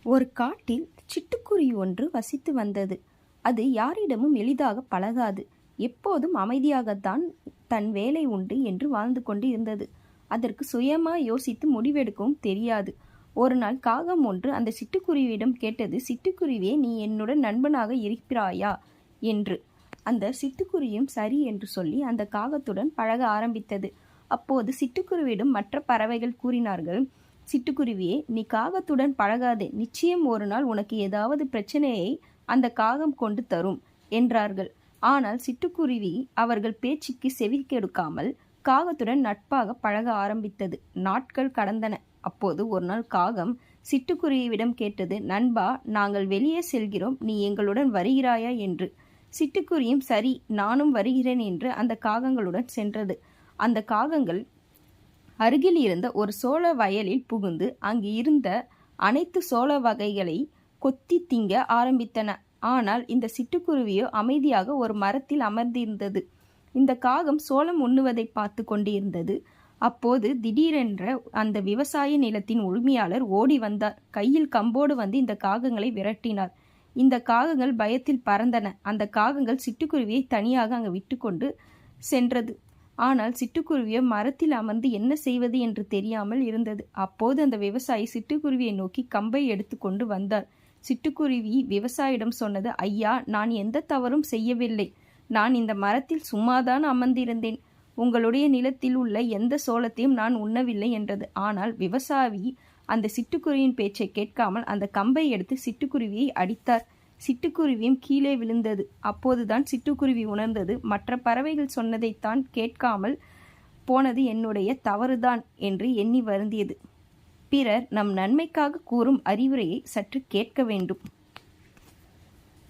ஒரு காட்டில் சிட்டுக்குருவி ஒன்று வசித்து வந்தது. அது யாரிடமும் எளிதாக பழகாது. எப்போதும் அமைதியாகத்தான் தன் வேலை உண்டு என்று வாழ்ந்து கொண்டு இருந்தது. அதற்கு சுயமாய் யோசித்து முடிவெடுக்கவும் தெரியாது. ஒரு நாள் காகம் ஒன்று அந்த சிட்டுக்குருவியிடம் கேட்டது, சிட்டுக்குருவியே, நீ என்னுடன் நண்பனாக இருக்கிறாயா என்று. அந்த சிட்டுக்குருவியும் சரி என்று சொல்லி அந்த காகத்துடன் பழக ஆரம்பித்தது. அப்போது சிட்டுக்குருவியிடம் மற்ற பறவைகள் கூறினார்கள், சிட்டுக்குருவியே, நீ காகத்துடன் பழகாதே, நிச்சயம் ஒரு நாள் உனக்கு ஏதாவது பிரச்சனையை அந்த காகம் கொண்டு தரும் என்றார்கள். ஆனால் சிட்டுக்குருவி அவர்கள் பேச்சுக்கு செவி கெடுக்காமல் காகத்துடன் நட்பாக பழக ஆரம்பித்தது. நாட்கள் கடந்தன. அப்போது ஒரு நாள் காகம் சிட்டுக்குருவியிடம் கேட்டது, நண்பா, நாங்கள் வெளியே செல்கிறோம், நீ எங்களுடன் வருகிறாயா என்று. சிட்டுக்குருவியும் சரி, நானும் வருகிறேன் என்று அந்த காகங்களுடன் சென்றது. அந்த காகங்கள் அருகில் இருந்த ஒரு சோள வயலில் புகுந்து அங்கு இருந்த அனைத்து சோள வகைகளை கொத்தி திங்க ஆரம்பித்தன. ஆனால் இந்த சிட்டுக்குருவியோ அமைதியாக ஒரு மரத்தில் அமர்ந்திருந்தது. இந்த காகம் சோளம் உண்ணுவதை பார்த்து கொண்டிருந்தது. அப்போது திடீரென்ற அந்த விவசாய நிலத்தின் உரிமையாளர் ஓடி வந்தார். கையில் கம்போடு வந்து இந்த காகங்களை விரட்டினார். இந்த காகங்கள் பயத்தில் பறந்தன. அந்த காகங்கள் சிட்டுக்குருவியை தனியாக அங்கு விட்டு கொண்டு சென்றது. ஆனால் சிட்டுக்குருவியோ மரத்தில் அமர்ந்து என்ன செய்வது என்று தெரியாமல் இருந்தது. அப்போது அந்த விவசாயி சிட்டுக்குருவியை நோக்கி கம்பை எடுத்து கொண்டு வந்தார். சிட்டுக்குருவி விவசாயியிடம் சொன்னது, ஐயா, நான் எந்த தவறும் செய்யவில்லை. நான் இந்த மரத்தில் சும்மாதான் அமர்ந்திருந்தேன். உங்களுடைய நிலத்தில் உள்ள எந்த சோளத்தையும் நான் உண்ணவில்லை என்றது. ஆனால் விவசாயி அந்த சிட்டுக்குருவியின் பேச்சை கேட்காமல் அந்த கம்பை எடுத்து சிட்டுக்குருவியை அடித்தார். சிட்டுக்குருவியும் கீழே விழுந்தது. அப்போதுதான் சிட்டுக்குருவி உணர்ந்தது, மற்ற பறவைகள் சொன்னதைத்தான் கேட்காமல் போனது என்னுடைய தவறுதான் என்று எண்ணி வருந்தியது. பிறர் நம் நன்மைக்காக கூறும் அறிவுரையை சற்று கேட்க வேண்டும்.